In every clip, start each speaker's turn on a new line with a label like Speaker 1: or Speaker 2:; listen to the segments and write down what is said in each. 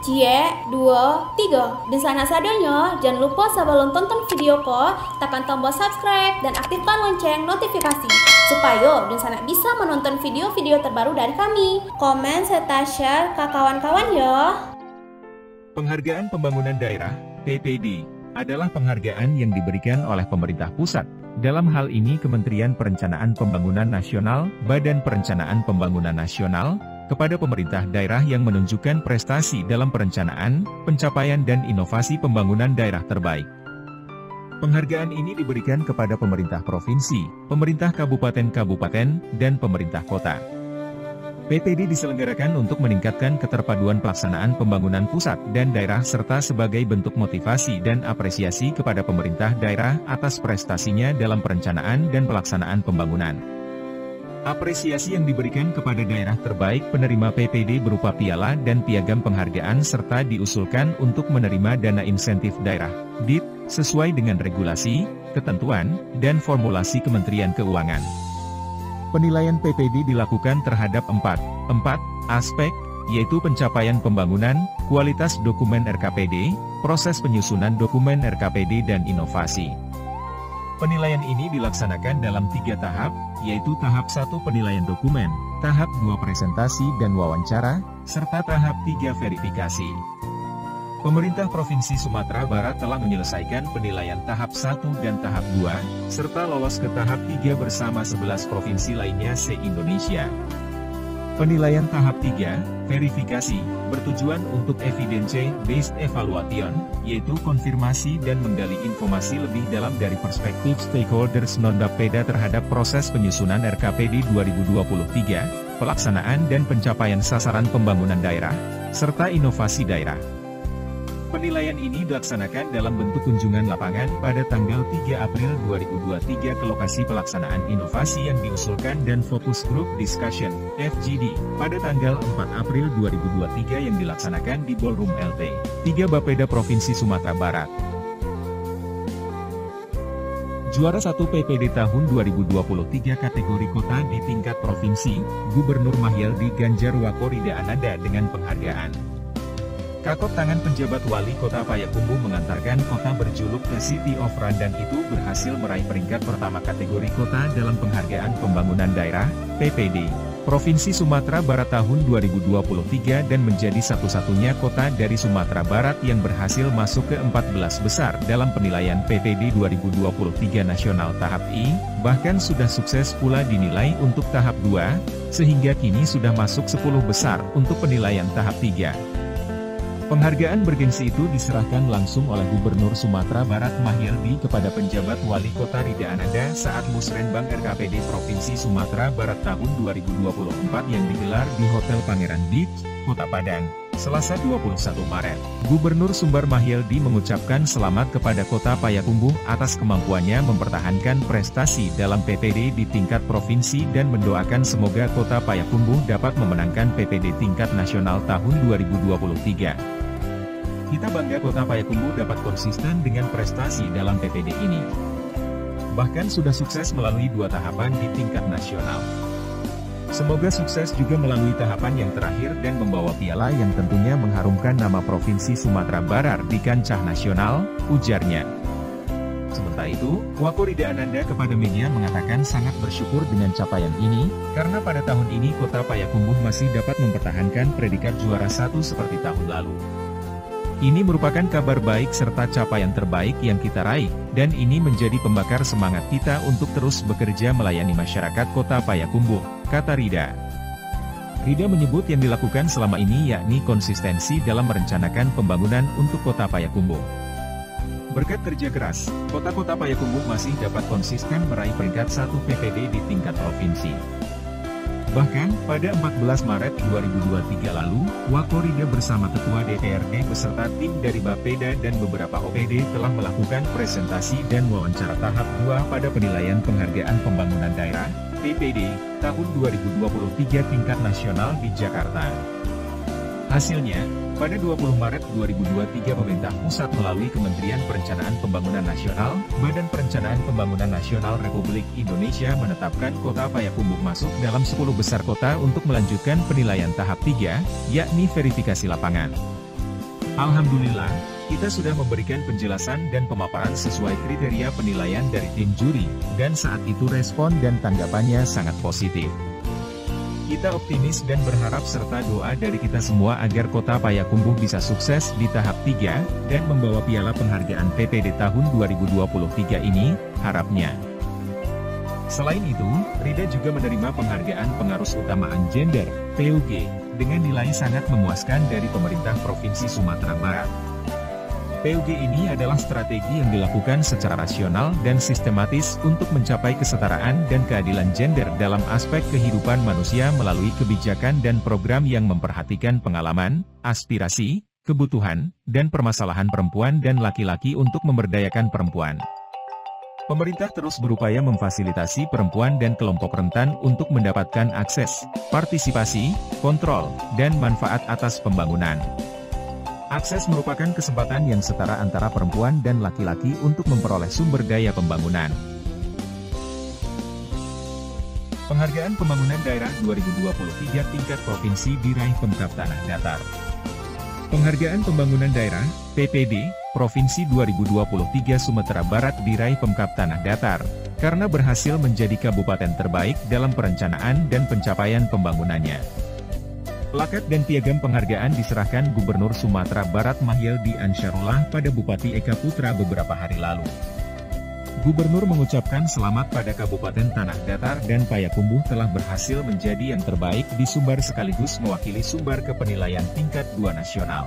Speaker 1: Cie, dua, tiga. Dan sana sadonya, jangan lupa sebelum tonton video ko, tekan tombol subscribe dan aktifkan lonceng notifikasi supaya dan sana bisa menonton video-video terbaru dari kami. Komen serta share ke kawan-kawan ya.
Speaker 2: Penghargaan Pembangunan Daerah, PPD, adalah penghargaan yang diberikan oleh pemerintah pusat. Dalam hal ini Kementerian Perencanaan Pembangunan Nasional, Badan Perencanaan Pembangunan Nasional, kepada pemerintah daerah yang menunjukkan prestasi dalam perencanaan, pencapaian dan inovasi pembangunan daerah terbaik. Penghargaan ini diberikan kepada pemerintah provinsi, pemerintah kabupaten-kabupaten, dan pemerintah kota. PPD diselenggarakan untuk meningkatkan keterpaduan pelaksanaan pembangunan pusat dan daerah serta sebagai bentuk motivasi dan apresiasi kepada pemerintah daerah atas prestasinya dalam perencanaan dan pelaksanaan pembangunan. Apresiasi yang diberikan kepada daerah terbaik penerima PPD berupa piala dan piagam penghargaan serta diusulkan untuk menerima dana insentif daerah, DIP, sesuai dengan regulasi, ketentuan, dan formulasi Kementerian Keuangan. Penilaian PPD dilakukan terhadap empat aspek, yaitu pencapaian pembangunan, kualitas dokumen RKPD, proses penyusunan dokumen RKPD dan inovasi. Penilaian ini dilaksanakan dalam 3 tahap, yaitu tahap 1 penilaian dokumen, tahap 2 presentasi dan wawancara, serta tahap 3 verifikasi. Pemerintah Provinsi Sumatera Barat telah menyelesaikan penilaian tahap 1 dan tahap 2, serta lolos ke tahap 3 bersama 11 provinsi lainnya se-Indonesia. Penilaian tahap 3, verifikasi, bertujuan untuk evidence-based evaluation, yaitu konfirmasi dan menggali informasi lebih dalam dari perspektif stakeholders non-Bapeda terhadap proses penyusunan RKPD 2023, pelaksanaan dan pencapaian sasaran pembangunan daerah, serta inovasi daerah. Penilaian ini dilaksanakan dalam bentuk kunjungan lapangan pada tanggal 3 April 2023 ke lokasi pelaksanaan inovasi yang diusulkan dan Focus Group Discussion, FGD, pada tanggal 4 April 2023 yang dilaksanakan di Ballroom LT 3 Bapeda Provinsi Sumatera Barat. Juara 1 PPD tahun 2023 kategori kota di tingkat provinsi, Gubernur Mahyeldi Ganjar Wakorida Ananda dengan penghargaan Kakot tangan penjabat wali kota Payakumbuh mengantarkan kota berjuluk The City of Randan itu berhasil meraih peringkat pertama kategori kota dalam penghargaan pembangunan daerah, PPD, Provinsi Sumatera Barat tahun 2023 dan menjadi satu-satunya kota dari Sumatera Barat yang berhasil masuk ke 14 besar dalam penilaian PPD 2023 nasional tahap I, bahkan sudah sukses pula dinilai untuk tahap 2, sehingga kini sudah masuk 10 besar untuk penilaian tahap 3. Penghargaan bergengsi itu diserahkan langsung oleh Gubernur Sumatera Barat Mahyeldi kepada penjabat wali kota Rida Ananda saat Musrenbang RKPD Provinsi Sumatera Barat tahun 2024 yang digelar di Hotel Pangeran Beach, Kota Padang, Selasa 21 Maret. Gubernur Sumbar Mahyeldi mengucapkan selamat kepada kota Payakumbuh atas kemampuannya mempertahankan prestasi dalam PPD di tingkat provinsi dan mendoakan semoga kota Payakumbuh dapat memenangkan PPD tingkat nasional tahun 2023. Kita bangga kota Payakumbuh dapat konsisten dengan prestasi dalam PPD ini. Bahkan sudah sukses melalui 2 tahapan di tingkat nasional. Semoga sukses juga melalui tahapan yang terakhir dan membawa piala yang tentunya mengharumkan nama Provinsi Sumatera Barat di kancah nasional, ujarnya. Sementara itu, Wakorida Ananda kepada media mengatakan sangat bersyukur dengan capaian ini, karena pada tahun ini kota Payakumbuh masih dapat mempertahankan predikat juara 1 seperti tahun lalu. Ini merupakan kabar baik serta capaian terbaik yang kita raih, dan ini menjadi pembakar semangat kita untuk terus bekerja melayani masyarakat kota Payakumbuh, kata Rida. Rida menyebut yang dilakukan selama ini yakni konsistensi dalam merencanakan pembangunan untuk kota Payakumbuh. Berkat kerja keras, kota-kota Payakumbuh masih dapat konsisten meraih peringkat 1 PPD di tingkat provinsi. Bahkan, pada 14 Maret 2023 lalu, Wakorida bersama Ketua DPRD beserta tim dari Bapeda dan beberapa OPD telah melakukan presentasi dan wawancara tahap 2 pada penilaian penghargaan pembangunan daerah, PPD, tahun 2023 tingkat nasional di Jakarta. Hasilnya, pada 20 Maret 2023 pemerintah pusat melalui Kementerian Perencanaan Pembangunan Nasional, Badan Perencanaan Pembangunan Nasional Republik Indonesia menetapkan kota Payakumbuh masuk dalam 10 besar kota untuk melanjutkan penilaian tahap 3, yakni verifikasi lapangan. Alhamdulillah, kita sudah memberikan penjelasan dan pemaparan sesuai kriteria penilaian dari tim juri, dan saat itu respon dan tanggapannya sangat positif. Kita optimis dan berharap serta doa dari kita semua agar Kota Payakumbuh bisa sukses di tahap 3, dan membawa piala penghargaan PPD tahun 2023 ini, harapnya. Selain itu, Rida juga menerima penghargaan pengarus utamaan gender, PUG, dengan nilai sangat memuaskan dari pemerintah Provinsi Sumatera Barat. PUG ini adalah strategi yang dilakukan secara rasional dan sistematis untuk mencapai kesetaraan dan keadilan gender dalam aspek kehidupan manusia melalui kebijakan dan program yang memperhatikan pengalaman, aspirasi, kebutuhan, dan permasalahan perempuan dan laki-laki untuk memberdayakan perempuan. Pemerintah terus berupaya memfasilitasi perempuan dan kelompok rentan untuk mendapatkan akses, partisipasi, kontrol, dan manfaat atas pembangunan. Akses merupakan kesempatan yang setara antara perempuan dan laki-laki untuk memperoleh sumber daya pembangunan. Penghargaan Pembangunan Daerah 2023 tingkat provinsi diraih Pemkab Tanah Datar. Penghargaan Pembangunan Daerah, PPD, Provinsi 2023 Sumatera Barat diraih Pemkab Tanah Datar, karena berhasil menjadi kabupaten terbaik dalam perencanaan dan pencapaian pembangunannya. Plakat dan piagam penghargaan diserahkan Gubernur Sumatera Barat Mahyildi Ansarullah pada Bupati Eka Putra beberapa hari lalu. Gubernur mengucapkan selamat pada Kabupaten Tanah Datar dan Payakumbuh telah berhasil menjadi yang terbaik di Sumbar sekaligus mewakili Sumbar ke penilaian tingkat 2 nasional.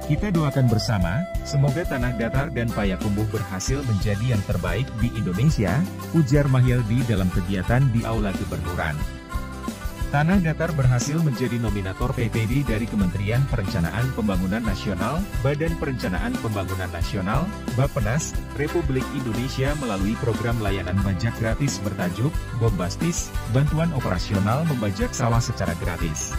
Speaker 2: Kita doakan bersama, semoga Tanah Datar dan Payakumbuh berhasil menjadi yang terbaik di Indonesia, ujar Mahyildi dalam kegiatan di Aula Gubernuran. Tanah Datar berhasil menjadi nominator PPD dari Kementerian Perencanaan Pembangunan Nasional, Badan Perencanaan Pembangunan Nasional, Bappenas, Republik Indonesia melalui program layanan pajak gratis bertajuk Bombastis, Bantuan Operasional Membajak Sawah secara gratis.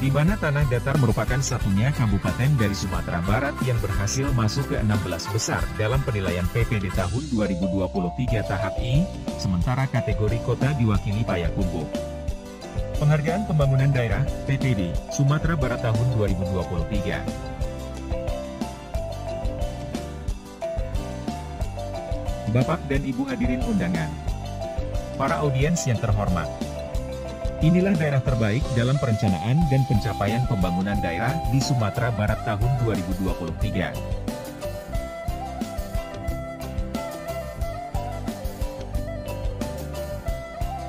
Speaker 2: Di mana Tanah Datar merupakan satunya kabupaten dari Sumatera Barat yang berhasil masuk ke 16 besar dalam penilaian PPD tahun 2023 tahap I, sementara kategori kota diwakili Payakumbuh. Penghargaan Pembangunan Daerah, PPD, Sumatera Barat tahun 2023. Bapak dan Ibu hadirin undangan. Para audiens yang terhormat. Inilah daerah terbaik dalam perencanaan dan pencapaian pembangunan daerah di Sumatera Barat tahun 2023.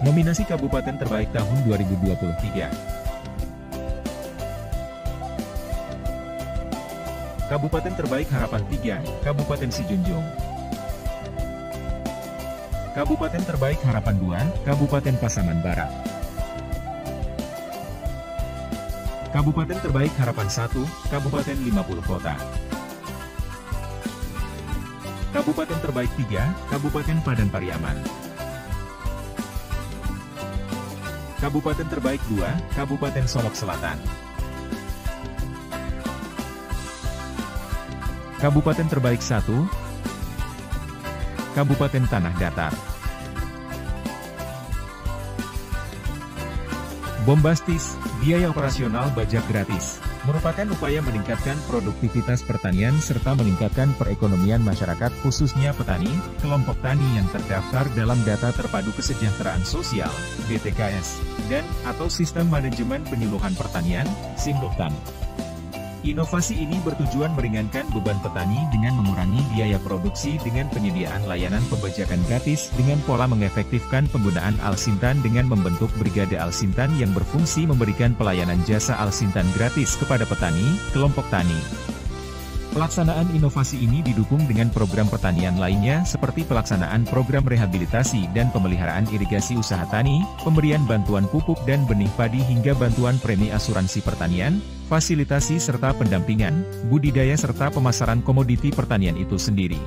Speaker 2: Nominasi Kabupaten Terbaik tahun 2023. Kabupaten Terbaik Harapan 3, Kabupaten Sijunjung. Kabupaten Terbaik Harapan 2, Kabupaten Pasaman Barat. Kabupaten Terbaik Harapan 1, Kabupaten 50 Kota. Kabupaten Terbaik 3, Kabupaten Padang Pariaman. Kabupaten Terbaik 2, Kabupaten Solok Selatan. Kabupaten Terbaik 1, Kabupaten Tanah Datar. Bombastis, biaya operasional pajak gratis, merupakan upaya meningkatkan produktivitas pertanian serta meningkatkan perekonomian masyarakat khususnya petani, kelompok tani yang terdaftar dalam Data Terpadu Kesejahteraan Sosial, DTKS, dan atau Sistem Manajemen Penyuluhan Pertanian, SIMPEPTAN. Inovasi ini bertujuan meringankan beban petani dengan mengurangi biaya produksi dengan penyediaan layanan pembajakan gratis dengan pola mengefektifkan penggunaan Alsintan dengan membentuk Brigade Alsintan yang berfungsi memberikan pelayanan jasa Alsintan gratis kepada petani, kelompok tani. Pelaksanaan inovasi ini didukung dengan program pertanian lainnya seperti pelaksanaan program rehabilitasi dan pemeliharaan irigasi usaha tani, pemberian bantuan pupuk dan benih padi hingga bantuan premi asuransi pertanian, fasilitasi serta pendampingan, budidaya serta pemasaran komoditi pertanian itu sendiri.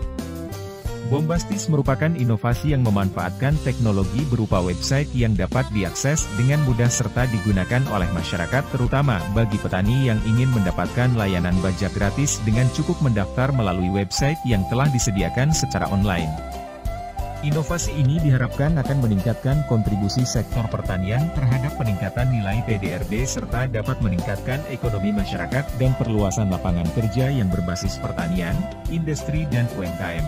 Speaker 2: Bombastis merupakan inovasi yang memanfaatkan teknologi berupa website yang dapat diakses dengan mudah serta digunakan oleh masyarakat terutama bagi petani yang ingin mendapatkan layanan pajak gratis dengan cukup mendaftar melalui website yang telah disediakan secara online. Inovasi ini diharapkan akan meningkatkan kontribusi sektor pertanian terhadap peningkatan nilai PDRB serta dapat meningkatkan ekonomi masyarakat dan perluasan lapangan kerja yang berbasis pertanian, industri dan UMKM.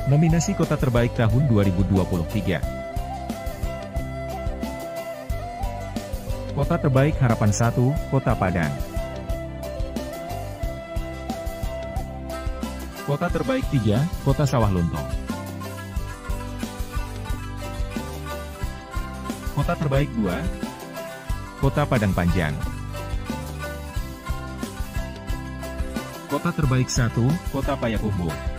Speaker 2: Nominasi Kota Terbaik tahun 2023. Kota Terbaik Harapan 1, Kota Padang. Kota Terbaik 3, Kota Sawah Lunto. Kota Terbaik 2, Kota Padang Panjang. Kota Terbaik 1, Kota Payakumbuh.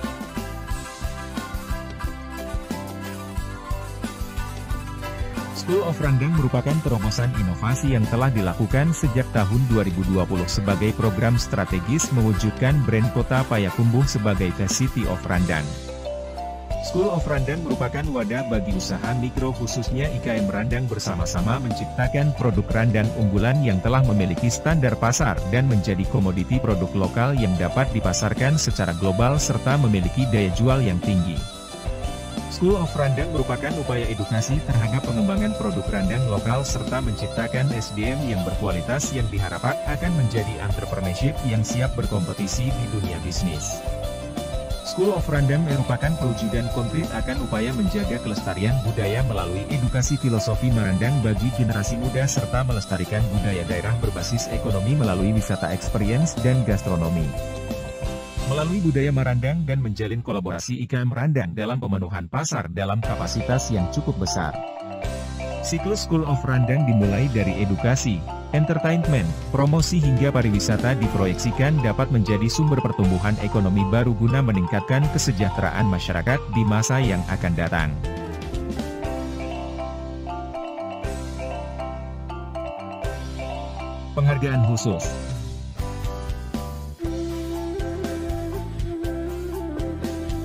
Speaker 2: School of Randang merupakan terobosan inovasi yang telah dilakukan sejak tahun 2020 sebagai program strategis mewujudkan brand Kota Payakumbuh sebagai The City of Randang. School of Randang merupakan wadah bagi usaha mikro khususnya IKM Randang bersama-sama menciptakan produk randang unggulan yang telah memiliki standar pasar dan menjadi komoditi produk lokal yang dapat dipasarkan secara global serta memiliki daya jual yang tinggi. School of Randang merupakan upaya edukasi terhadap pengembangan produk randang lokal serta menciptakan SDM yang berkualitas yang diharapkan akan menjadi entrepreneurship yang siap berkompetisi di dunia bisnis. School of Randang merupakan perwujudan konkret akan upaya menjaga kelestarian budaya melalui edukasi filosofi merandang bagi generasi muda serta melestarikan budaya daerah berbasis ekonomi melalui wisata experience dan gastronomi. Melalui budaya merandang dan menjalin kolaborasi IKM Randang dalam pemenuhan pasar dalam kapasitas yang cukup besar. Siklus School of Randang dimulai dari edukasi, entertainment, promosi hingga pariwisata diproyeksikan dapat menjadi sumber pertumbuhan ekonomi baru guna meningkatkan kesejahteraan masyarakat di masa yang akan datang. Penghargaan khusus.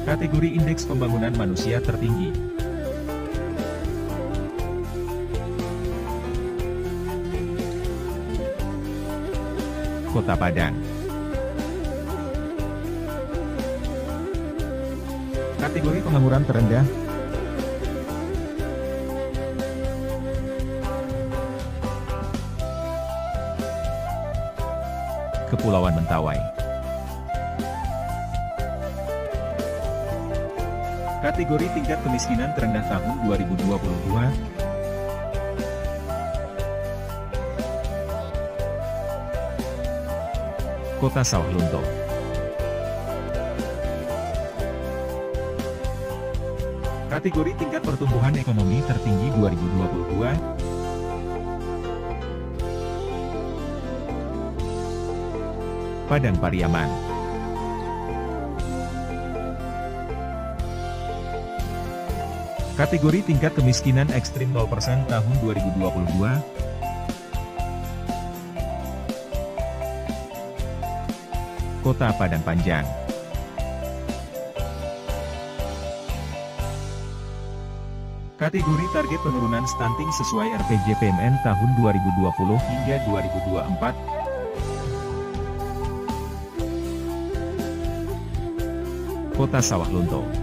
Speaker 2: Kategori Indeks Pembangunan Manusia Tertinggi. Kota Padang. Kategori Pengangguran Terendah. Kepulauan Mentawai. Kategori Tingkat Kemiskinan Terendah tahun 2022. Kota Sawah Lunto. Kategori Tingkat Pertumbuhan Ekonomi Tertinggi 2022. Padang Pariaman. Kategori Tingkat Kemiskinan Ekstrim 0% tahun 2022. Kota Padang Panjang. Kategori Target Penurunan Stunting sesuai RPJMN tahun 2020 hingga 2024. Kota Sawah Lunto.